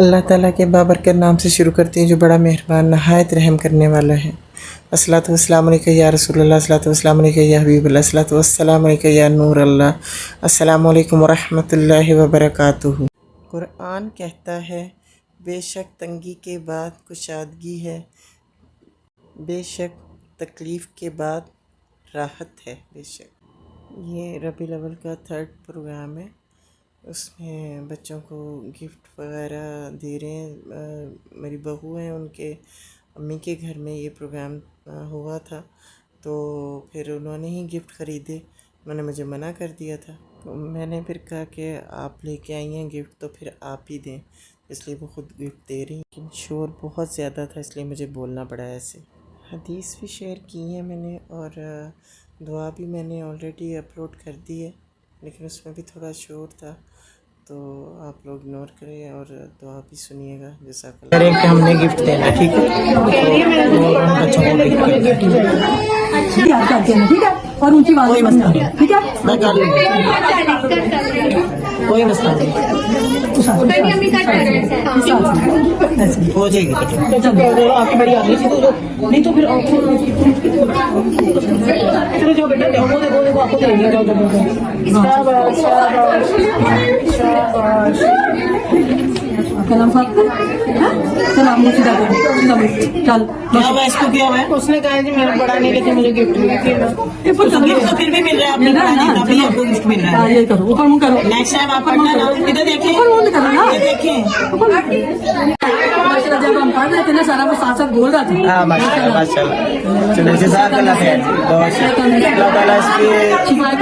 اللہ تعالیٰ کے بابرکت نام سے شروع کرتی ہیں جو بڑا مہربان نہایت رحم کرنے والا ہے۔ الصلاۃ والسلام علیکہ یا رسول اللہ، الصلاۃ والسلام علیکہ یا حبیب اللہ، الصلاۃ والسلام علیکہ یا نور اللہ۔ السلام علیکم ورحمۃ اللہ وبرکاتہ۔ قرآن کہتا ہے بے شک تنگی کے بعد کشادگی ہے، بے شک تکلیف کے بعد راحت ہے۔ بے شک یہ ربیع الاول کا 3rd پروگرام ہے، اس میں بچوں کو گفٹ وغیرہ دے رہے ہیں۔ میری بہو ہیں، ان کے امی کے گھر میں یہ پروگرام ہوا تھا، تو پھر انہوں نے ہی گفٹ خریدے۔ انہوں نے مجھے منع کر دیا تھا، تو میں نے پھر کہا کہ آپ لے کے آئی ہیں گفٹ تو پھر آپ ہی دیں، اس لیے وہ خود گفٹ دے رہی ہیں۔ لیکن شور بہت زیادہ تھا، اس لیے مجھے بولنا پڑا ایسے۔ حدیث بھی شیئر کی ہیں میں نے، اور دعا بھی میں نے آلریڈی اپلوڈ کر دی ہے، لیکن اس میں بھی تھوڑا شور تھا، تو آپ لوگ اگنور کریں اور دعا بھی سنیے گا۔ جزاک اللہ۔ کریں کہ ہم نے گفٹ دینا، ٹھیک ہے، تو بچوں کو گفٹ ٹھیک ہے، اور اونچی آواز کوئی مسئلہ نہیں، ٹھیک ہے، میں کر لوں گا، کوئی مسئلہ نہیں، ہو جائے گی۔ آپ کی بڑی آگے نہیں تو پھر چلو جو بیٹا وہ آپ کو دیں گے۔ کلام سلام چل کیا ہوا اس کو، کیا ہوا ہے؟ اس نے کہا جی میرا بڑا نہیں لیکن مجھے گفٹ تو پھر بھی مل رہا ہے، آپ نے بڑا نہیں تھا، ابھی آپ کو گفٹ مل رہا ہے۔ یہ کرو، اوپر منہ کرو، نیکسٹ ٹائم آپ پڑھنا نا، ادھر دیکھیں، ادھر دیکھیں۔ جب ہم پڑھ رہے تھے نا سارا وہ ساتھ ساتھ بول رہا تھا۔ ہاں ماشاء اللہ ماشاء اللہ، چلو جزاک اللہ خیر، بہت شکریہ۔ اللہ تعالیٰ اس کے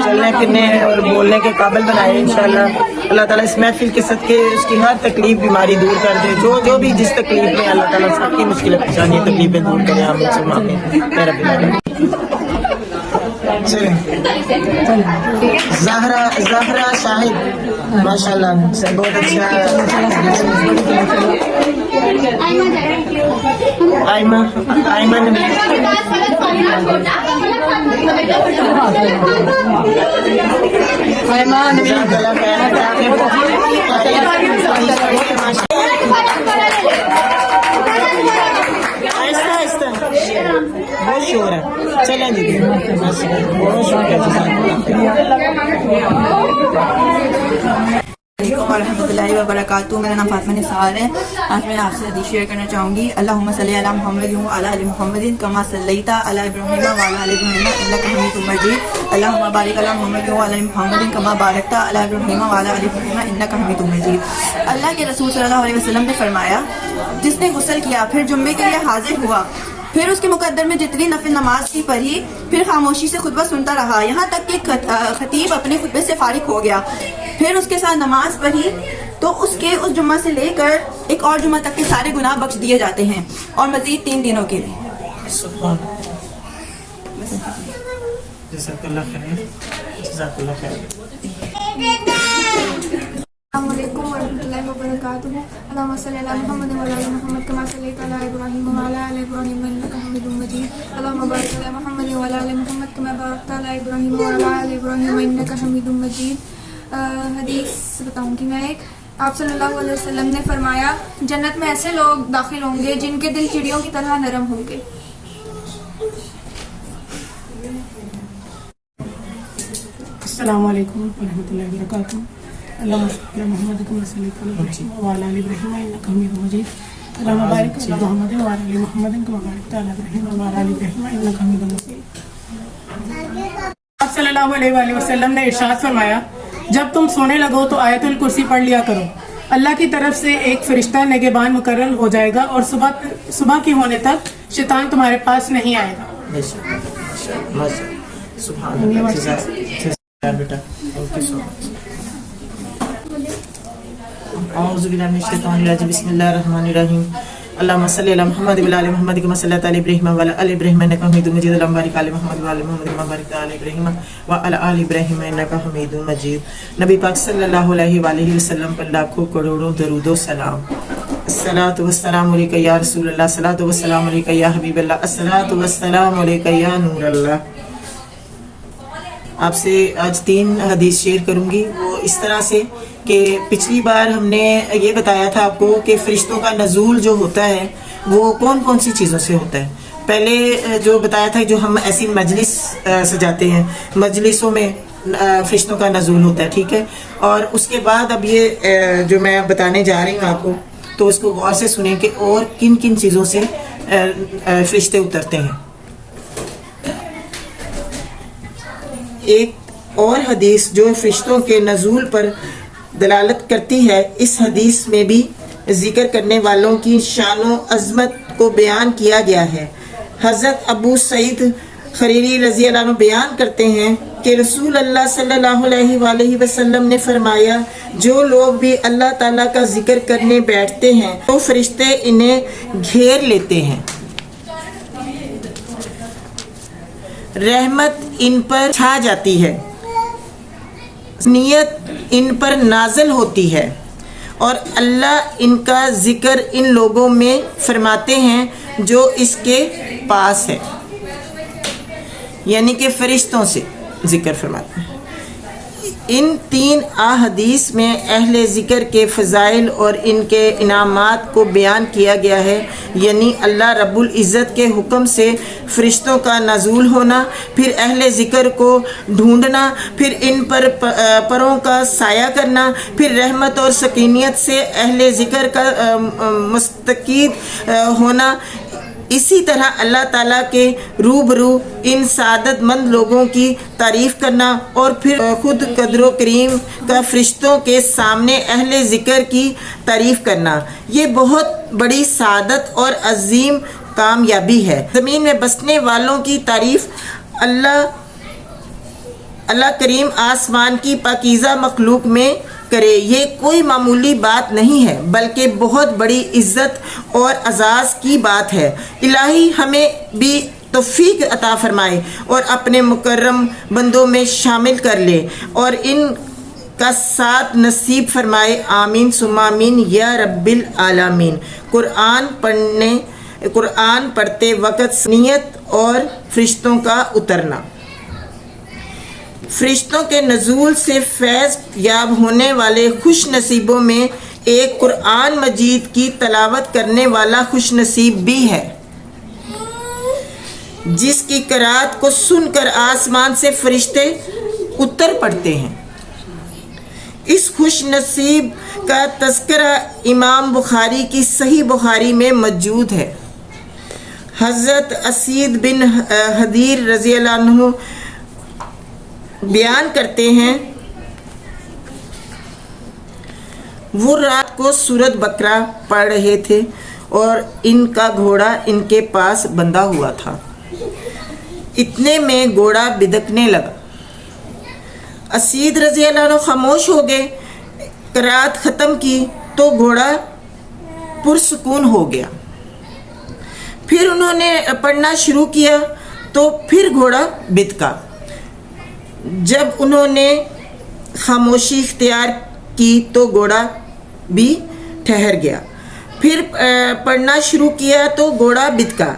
چلنے پھرنے اور بولنے کے قابل بنائے انشاءاللہ۔ اللہ تعالیٰ اس محفل کے صدقے اس کی ہر تکلیف بیماری دور کر دے، جو بھی جس تکلیف میں، اللہ تعالیٰ سب کی مشکلیں پریشانی تکلیفیں دور کرے، آمین ثم آمین یا رب العالمین۔ زہرا شاہد ماشاء اللہ بہت اچھا۔ آئمہ نے آہستہ آہستہ بہت شور ہے، چلیں جی بہت شکریہ۔ علیکم ورحمۃ اللہ وبرکاتہ۔ میرا نام فاطمہ نثار ہے۔ آج میں آپ سے حدیث شیئر کرنا چاہوں گی۔ اللہم صلی علی محمد وعلی آل محمد کما صلیت علی ابراہیم وعلی آل ابراہیم انک حمید مجید۔ اللہم بارک علی محمد وعلی آل محمد کما بارکت علی ابراہیم وعلی آل ابراہیم انک حمید مجید۔ اللہ کے رسول صلی اللہ علیہ وسلم نے فرمایا، جس نے غسل کیا پھر جمعے کے لیے حاضر ہوا، پھر اس کے مقدر میں جتنی نفل نماز کی پڑھی، پھر خاموشی سے خطبہ سنتا رہا یہاں تک کہ خطیب اپنے خطبے سے فارغ ہو گیا، پھر اس کے ساتھ نماز پڑھی، تو اس کے اس جمعہ سے لے کر ایک اور جمعہ تک کے سارے گناہ بخش دیے جاتے ہیں، اور مزید 3 دنوں کے لیے۔ سبحان جزاک اللہ خیر، جزاک اللہ خیر۔ السلام علیکم ورحمۃ اللہ وبرکاتہ۔ اللہم صلی علی محمد وعلی آل محمد کما صلیت علی ابراہیم وعلی آل ابراہیم انک حمید مجید۔ اللہم بارک علی محمد وعلی آل محمد کما بارکت علی ابراہیم وعلی آل ابراہیم انک حمید مجید۔ حدیث بتاؤں گی میں ایک۔ آپ صلی اللہ علیہ وسلم نے فرمایا، جنت میں ایسے لوگ داخل ہوں گے جن کے دل چڑیوں کی طرح نرم ہوں گے۔ السلام علیکم ورحمۃ اللہ وبرکاتہ۔ اللہم صلی علی محمد کما صلیت علی ابراہیم وعلی آل ابراہیم انک حمید مجید۔ اللہم بارک علی محمد وعلی آل محمد کما بارکت علی ابراہیم وعلی آل ابراہیم انک حمید مجید۔ آپ صلی اللہ علیہ وآلہ وسلم نے ارشاد فرمایا، جب تم سونے لگو تو آیت الکرسی پڑھ لیا کرو، اللہ کی طرف سے ایک فرشتہ نگہبان مقرر ہو جائے گا، اور صبح کی ہونے تک شیطان تمہارے پاس نہیں آئے گا۔ سبحان اللہ، جزاک بیٹا، تھینک یو سو مچ۔ اعوذ باللہ من الشیطان الرجیم، بسم اللہ الرحمن الرحیم۔ اللہم صلی علی محمد وعلی آل محمد کما صلیت علی ابراہیم وعلی آل ابراہیم انک حمید مجید۔ اللہم بارک علی محمد وعلی آل محمد کما بارکت علی ابراہیم وعلی آل ابراہیم انک حمید مجید۔ نبی پاک صلی اللہ علیہ وآلہ وسلم پر لاکھوں کروڑوں درود و سلام۔ الصلاۃ والسلام علیکہ یا رسول اللہ، الصلاۃ والسلام علیکہ یا حبیب اللہ، الصلاۃ والسلام علیکہ یا نور اللہ۔ آپ سے آج 3 حدیث شیئر کروں گی، وہ اس طرح سے کہ پچھلی بار ہم نے یہ بتایا تھا آپ کو کہ فرشتوں کا نزول جو ہوتا ہے وہ کون کون سی چیزوں سے ہوتا ہے. پہلے جو بتایا تھا جو ہم ایسی مجلس سجاتے ہیں، مجلسوں میں فرشتوں کا نزول ہوتا ہے، ٹھیک ہے. اور اس کے بعد اب یہ جو میں بتانے جا رہی ہوں آپ کو، تو اس کو غور سے سنیں کہ اور کن کن چیزوں سے فرشتے اترتے ہیں. ایک اور حدیث جو فرشتوں کے نزول پر دلالت کرتی ہے، اس حدیث میں بھی ذکر کرنے والوں کی شان و عظمت کو بیان کیا گیا ہے. حضرت ابو سعید خریری رضی اللہ عنہ بیان کرتے ہیں کہ رسول اللہ صلی اللہ علیہ وآلہ وسلم نے فرمایا، جو لوگ بھی اللہ تعالیٰ کا ذکر کرنے بیٹھتے ہیں تو فرشتے انہیں گھیر لیتے ہیں، رحمت ان پر چھا جاتی ہے، نیت ان پر نازل ہوتی ہے، اور اللہ ان کا ذکر ان لوگوں میں فرماتے ہیں جو اس کے پاس ہے، یعنی کہ فرشتوں سے ذکر فرماتے ہیں. ان تین احادیث میں اہل ذکر کے فضائل اور ان کے انعامات کو بیان کیا گیا ہے، یعنی اللہ رب العزت کے حکم سے فرشتوں کا نزول ہونا، پھر اہل ذکر کو ڈھونڈنا، پھر ان پر پروں کا سایہ کرنا، پھر رحمت اور سکینیت سے اہل ذکر کا مستقید ہونا. اسی طرح اللہ تعالیٰ کے روبرو ان سعادت مند لوگوں کی تعریف کرنا، اور پھر خود قدر و کریم کا فرشتوں کے سامنے اہل ذکر کی تعریف کرنا، یہ بہت بڑی سعادت اور عظیم کامیابی ہے. زمین میں بسنے والوں کی تعریف اللہ کریم آسمان کی پاکیزہ مخلوق میں کرے، یہ کوئی معمولی بات نہیں ہے بلکہ بہت بڑی عزت اور اعزاز کی بات ہے. الہی ہمیں بھی توفیق عطا فرمائے اور اپنے مکرم بندوں میں شامل کر لے اور ان کا ساتھ نصیب فرمائے. آمین ثم آمین یا رب العالمین. قرآن پڑھتے وقت نیت اور فرشتوں کا اترنا. فرشتوں کے نزول سے فیض یاب ہونے والے خوش نصیبوں میں ایک قرآن مجید کی تلاوت کرنے والا خوش نصیب بھی ہے، جس کی قرأت کو سن کر آسمان سے فرشتے اتر پڑتے ہیں. اس خوش نصیب کا تذکرہ امام بخاری کی صحیح بخاری میں موجود ہے. حضرت اسید بن حدیر رضی اللہ عنہ بیان کرتے ہیں، وہ رات کو سورۃ بقرہ پڑھ رہے تھے اور ان کا گھوڑا ان کے پاس بندھا ہوا تھا. اتنے میں گھوڑا بدکنے لگا. اسید رضی اللہ عنہ خاموش ہو گئے. قرأت ختم کی تو گھوڑا پرسکون ہو گیا. پھر انہوں نے پڑھنا شروع کیا تو پھر گھوڑا بدکا. جب انہوں نے خاموشی اختیار کی تو گھوڑا بھی ٹھہر گیا. پھر پڑھنا شروع کیا تو گھوڑا بدکا.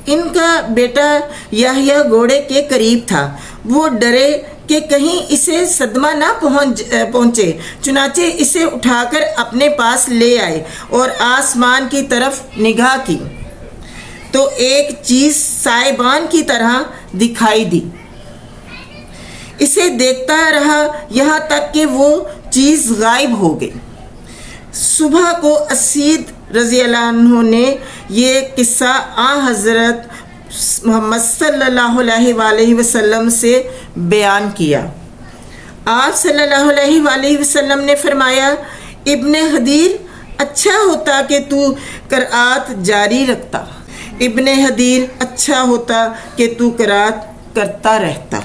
ان کا بیٹا یحییٰ گھوڑے کے قریب تھا. وہ ڈرے کہ کہیں اسے صدمہ نہ پہنچے، چنانچہ اسے اٹھا کر اپنے پاس لے آئے اور آسمان کی طرف نگاہ کی تو ایک چیز سائبان کی طرح دکھائی دی. اسے دیکھتا رہا یہاں تک کہ وہ چیز غائب ہو گئی. صبح کو اسید رضی اللہ عنہ نے یہ قصہ حضرت محمد صلی اللہ علیہ وآلہ وسلم سے بیان کیا. آپ صلی اللہ علیہ وآلہ وسلم نے فرمایا، ابن حدیر اچھا ہوتا کہ تو قرأت جاری رکھتا. ابن حدیر اچھا ہوتا کہ تو قرأت کرتا رہتا.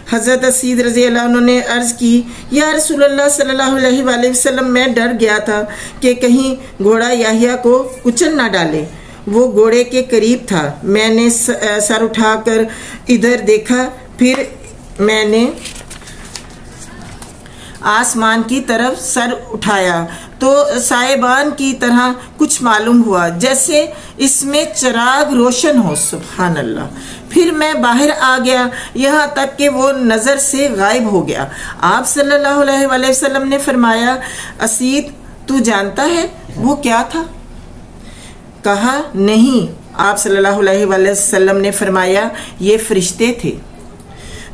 حضرت اسید رضی اللہ عنہ نے عرض کی، یا رسول اللہ صلی اللہ علیہ وآلہ وسلم، میں ڈر گیا تھا کہ کہیں گھوڑا یحییٰ کو کچل نہ ڈالے. وہ گھوڑے کے قریب تھا. میں نے سر اٹھا کر ادھر دیکھا، پھر میں نے آسمان کی طرف سر اٹھایا تو سائبان کی طرح کچھ معلوم ہوا، جیسے اس میں چراغ روشن ہو۔ سبحان اللہ۔ پھر میں باہر آ گیا یہاں تک کہ وہ نظر سے غائب ہو گیا۔ آپ صلی اللہ علیہ وآلہ وسلم نے فرمایا، اسید تو جانتا ہے وہ کیا تھا؟ کہا نہیں۔ آپ صلی اللہ علیہ وآلہ وسلم نے فرمایا، یہ فرشتے تھے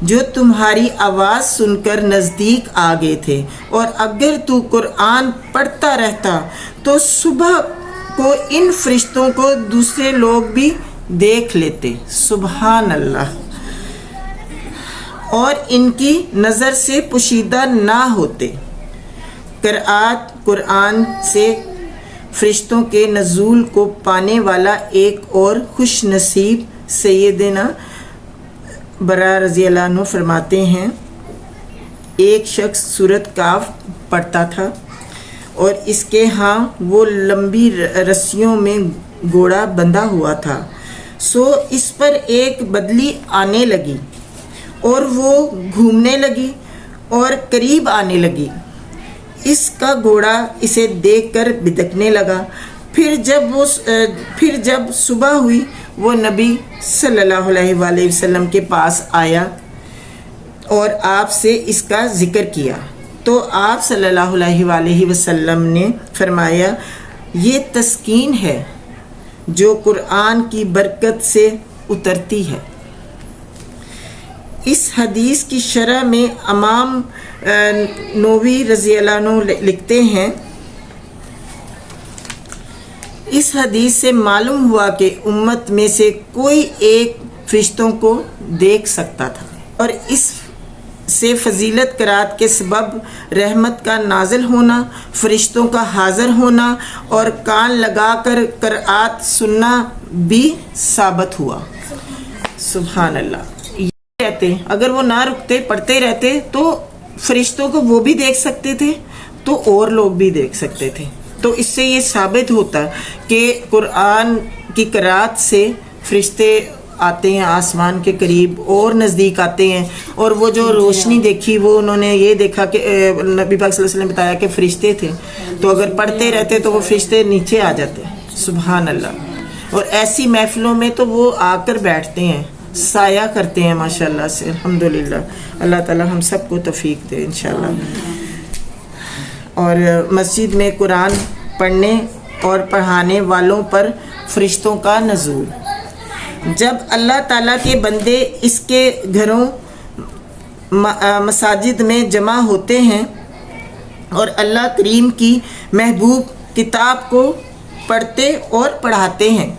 جو تمہاری آواز سن کر نزدیک آ گئے تھے، اور اگر تو قرآن پڑھتا رہتا تو صبح کو ان فرشتوں کو دوسرے لوگ بھی دیکھ لیتے۔ سبحان اللہ۔ اور ان کی نظر سے پوشیدہ نہ ہوتے۔ قرآت قرآن سے فرشتوں کے نزول کو پانے والا ایک اور خوش نصیب سیدنا برا رضی اللہ عنہ فرماتے ہیں، ایک شخص سورۃ کاف پڑھتا تھا اور اس کے ہاں وہ لمبی رسیوں میں گھوڑا بندھا ہوا تھا، سو اس پر ایک بدلی آنے لگی اور وہ گھومنے لگی اور قریب آنے لگی۔ اس کا گھوڑا اسے دیکھ کر بدکنے لگا۔ پھر جب صبح ہوئی وہ نبی صلی اللہ علیہ وآلہ وسلم کے پاس آیا اور آپ سے اس کا ذکر کیا تو آپ صلی اللہ علیہ وآلہ وسلم نے فرمایا، یہ تسکین ہے جو قرآن کی برکت سے اترتی ہے۔ اس حدیث کی شرح میں امام نووی رضی اللہ عنہ لکھتے ہیں، اس حدیث سے معلوم ہوا کہ امت میں سے کوئی ایک فرشتوں کو دیکھ سکتا تھا، اور اس سے فضیلت قرات کے سبب رحمت کا نازل ہونا، فرشتوں کا حاضر ہونا اور کان لگا کر قرات سننا بھی ثابت ہوا۔ سبحان اللہ۔ یہ کہتے اگر وہ نہ رکتے پڑھتے رہتے تو فرشتوں کو وہ بھی دیکھ سکتے تھے تو اور لوگ بھی دیکھ سکتے تھے۔ تو اس سے یہ ثابت ہوتا کہ قرآن کی قرات سے فرشتے آتے ہیں آسمان کے قریب اور نزدیک آتے ہیں، اور وہ جو روشنی دیکھی وہ انہوں نے یہ دیکھا کہ نبی پاک صلی اللہ علیہ وسلم نے بتایا کہ فرشتے تھے، تو اگر پڑھتے رہتے تو وہ فرشتے نیچے آ جاتے۔ سبحان اللہ۔ اور ایسی محفلوں میں تو وہ آ کر بیٹھتے ہیں، سایہ کرتے ہیں ماشاءاللہ سے۔ الحمدللہ، اللہ تعالی ہم سب کو توفیق دے انشاءاللہ۔ اور مسجد میں قرآن پڑھنے اور پڑھانے والوں پر فرشتوں کا نزول۔ جب اللہ تعالیٰ کے بندے اس کے گھروں مساجد میں جمع ہوتے ہیں اور اللہ کریم کی محبوب کتاب کو پڑھتے اور پڑھاتے ہیں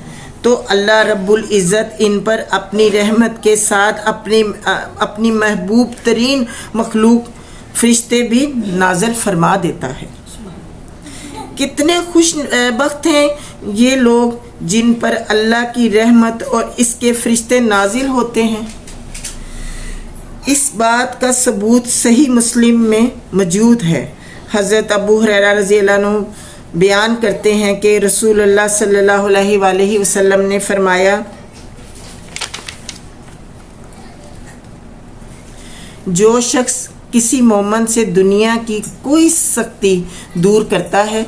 تو اللہ رب العزت ان پر اپنی رحمت کے ساتھ اپنی محبوب ترین مخلوق فرشتے بھی نازل فرما دیتا ہے۔ کتنے خوش بخت ہیں یہ لوگ جن پر اللہ کی رحمت اور اس کے فرشتے نازل ہوتے ہیں۔ اس بات کا ثبوت صحیح مسلم میں موجود ہے۔ حضرت ابو ہریرہ رضی اللہ عنہ بیان کرتے ہیں کہ رسول اللہ صلی اللہ علیہ وآلہ وسلم نے فرمایا، جو شخص کسی مومن سے دنیا کی کوئی سختی دور کرتا ہے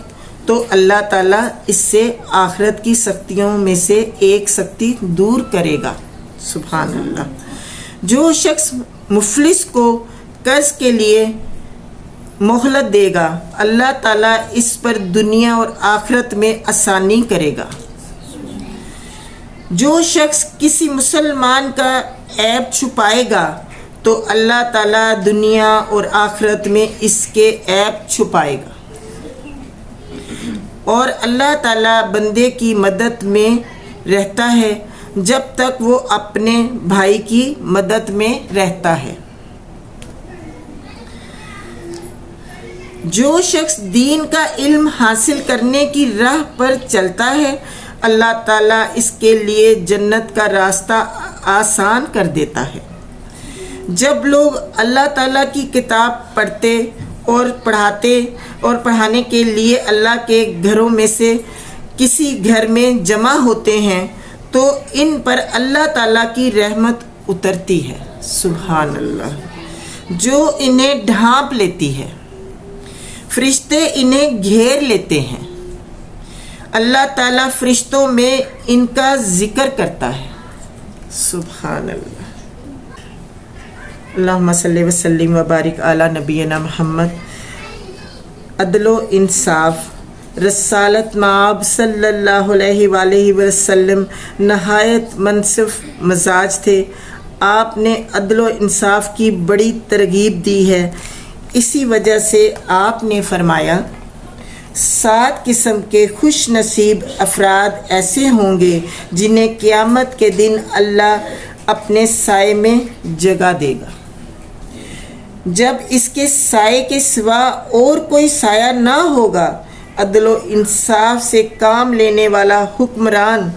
تو اللہ تعالیٰ اس سے آخرت کی سختیوں میں سے ایک سختی دور کرے گا۔ سبحان اللہ۔ جو شخص مفلس کو قرض کے لیے مہلت دے گا اللہ تعالیٰ اس پر دنیا اور آخرت میں آسانی کرے گا۔ جو شخص کسی مسلمان کا عیب چھپائے گا تو اللہ تعالیٰ دنیا اور آخرت میں اس کے عیب چھپائے گا، اور اللہ تعالیٰ بندے کی مدد میں رہتا ہے جب تک وہ اپنے بھائی کی مدد میں رہتا ہے۔ جو شخص دین کا علم حاصل کرنے کی راہ پر چلتا ہے اللہ تعالیٰ اس کے لیے جنت کا راستہ آسان کر دیتا ہے۔ جب لوگ اللہ تعالیٰ کی کتاب پڑھتے اور پڑھاتے اور پڑھانے کے لیے اللہ کے گھروں میں سے کسی گھر میں جمع ہوتے ہیں تو ان پر اللہ تعالیٰ کی رحمت اترتی ہے۔ سبحان اللہ، جو انہیں ڈھانپ لیتی ہے۔ فرشتے انہیں گھیر لیتے ہیں. اللہ تعالیٰ فرشتوں میں ان کا ذکر کرتا ہے. سبحان اللہ. اللہم صلی وسلم وبارک علی نبینا محمد. عدل و انصاف رسالت مآب صلی اللہ علیہ وآلہ وسلم نہایت منصف مزاج تھے. آپ نے عدل و انصاف کی بڑی ترغیب دی ہے. اسی وجہ سے آپ نے فرمایا 7 قسم کے خوش نصیب افراد ایسے ہوں گے جنہیں قیامت کے دن اللہ اپنے سائے میں جگہ دے گا. جب اس کے سائے کے سوا اور کوئی سایہ نہ ہوگا. عدل و انصاف سے کام لینے والا حکمران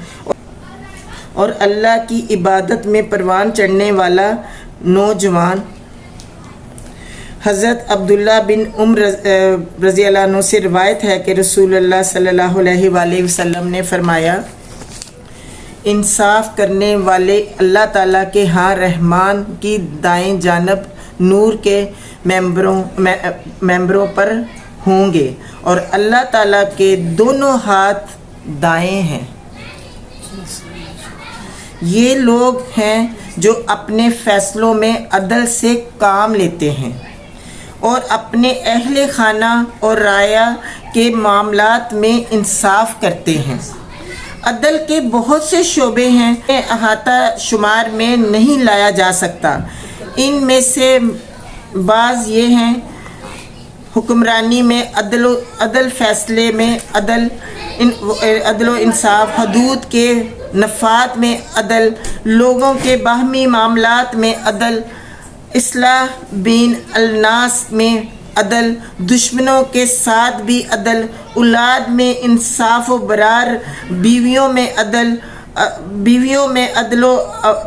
اور اللہ کی عبادت میں پروان چڑھنے والا نوجوان. حضرت عبداللہ بن عمر رضی اللہ عنہ سے روایت ہے کہ رسول اللہ صلی اللہ علیہ وآلہ وسلم نے فرمایا انصاف کرنے والے اللہ تعالیٰ کے ہاں رحمان کی دائیں جانب نور کے ممبروں پر ہوں گے اور اللہ تعالیٰ کے دونوں ہاتھ دائیں ہیں. یہ لوگ ہیں جو اپنے فیصلوں میں عدل سے کام لیتے ہیں اور اپنے اہل خانہ اور رعایا کے معاملات میں انصاف کرتے ہیں. عدل کے بہت سے شعبے ہیں احاطہ شمار میں نہیں لایا جا سکتا. ان میں سے بعض یہ ہیں حکمرانی میں عدل، فیصلے میں عدل و انصاف، حدود کے نفاذ میں عدل، لوگوں کے باہمی معاملات میں عدل، اصلاح بین الناس میں عدل، دشمنوں کے ساتھ بھی عدل، اولاد میں انصاف و برار، بیویوں میں عدل و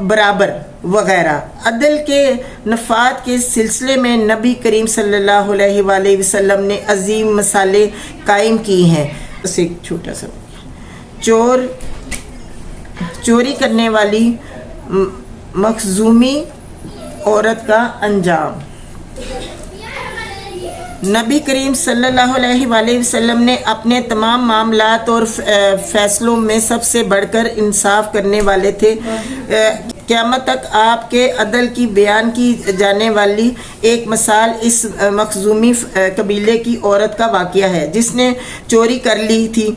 برابر وغیرہ. عدل کے نفاذ کے سلسلے میں نبی کریم صلی اللہ علیہ وآلہ وسلم نے عظیم مثالیں قائم کی ہیں. بس ایک چھوٹا سا چوری کرنے والی مخزومی عورت کا انجام. نبی کریم صلی اللہ علیہ وآلہ وسلم نے اپنے تمام معاملات اور فیصلوں میں سب سے بڑھ کر انصاف کرنے والے تھے. قیامت تک آپ کے عدل کی بیان کی جانے والی ایک مثال اس مخزومی قبیلے کی عورت کا واقعہ ہے جس نے چوری کر لی تھی.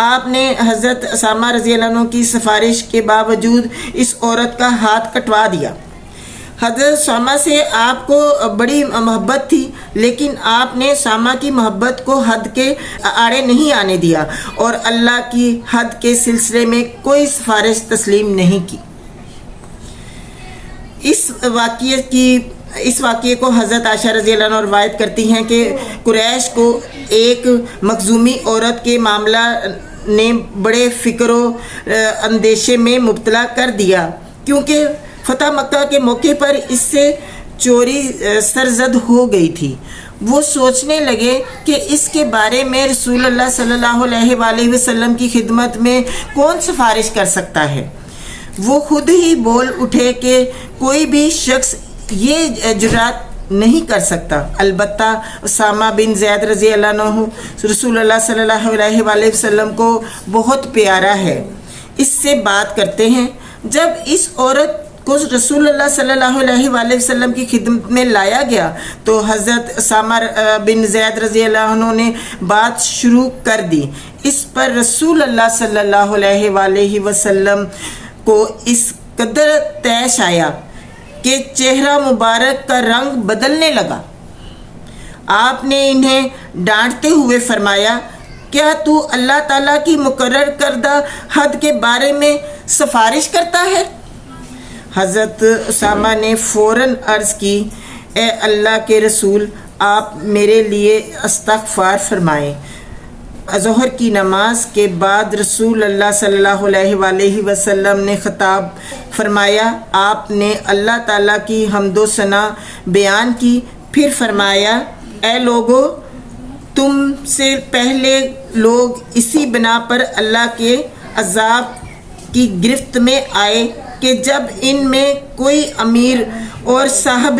آپ نے حضرت اسامہ رضی اللہ عنہ کی سفارش کے باوجود اس عورت کا ہاتھ کٹوا دیا. حضرت اسامہ سے آپ کو بڑی محبت تھی لیکن آپ نے اسامہ کی محبت کو حد کے آڑے نہیں آنے دیا اور اللہ کی حد کے سلسلے میں کوئی سفارش تسلیم نہیں کی. اس واقعے کو حضرت عائشہ رضی اللہ عنہ روایت کرتی ہیں کہ قریش کو ایک مخزومی عورت کے معاملہ نے بڑے فکر و اندیشے میں مبتلا کر دیا کیونکہ فتح مکہ کے موقع پر اس سے چوری سرزد ہو گئی تھی. وہ سوچنے لگے کہ اس کے بارے میں رسول اللہ صلی اللہ علیہ وآلہ وسلم کی خدمت میں کون سفارش کر سکتا ہے. وہ خود ہی بول اٹھے کہ کوئی بھی شخص یہ جرات نہیں کر سکتا. البتہ اسامہ بن زید رضی اللہ عنہ رسول اللہ صلی اللہ علیہ وآلہ وسلم کو بہت پیارا ہے، اس سے بات کرتے ہیں. جب اس عورت کو رسول اللہ صلی اللہ علیہ وآلہ وسلم کی خدمت میں لایا گیا تو حضرت اسامہ بن زید رضی اللہ عنہ نے بات شروع کر دی. اس پر رسول اللہ صلی اللہ علیہ وآلہ وسلم کو اس قدر طیش آیا کہ چہرہ مبارک کا رنگ بدلنے لگا. آپ نے انہیں ڈانٹتے ہوئے فرمایا کیا تو اللہ تعالیٰ کی مقرر کردہ حد کے بارے میں سفارش کرتا ہے؟ حضرت اسامہ نے فوراً عرض کی اے اللہ کے رسول آپ میرے لیے استغفار فرمائیں. ظہر کی نماز کے بعد رسول اللہ صلی اللہ علیہ وآلہ وسلم نے خطاب فرمایا. آپ نے اللہ تعالیٰ کی حمد و ثنا بیان کی. پھر فرمایا اے لوگو تم سے پہلے لوگ اسی بنا پر اللہ کے عذاب کی گرفت میں آئے کہ جب ان میں کوئی امیر اور صاحب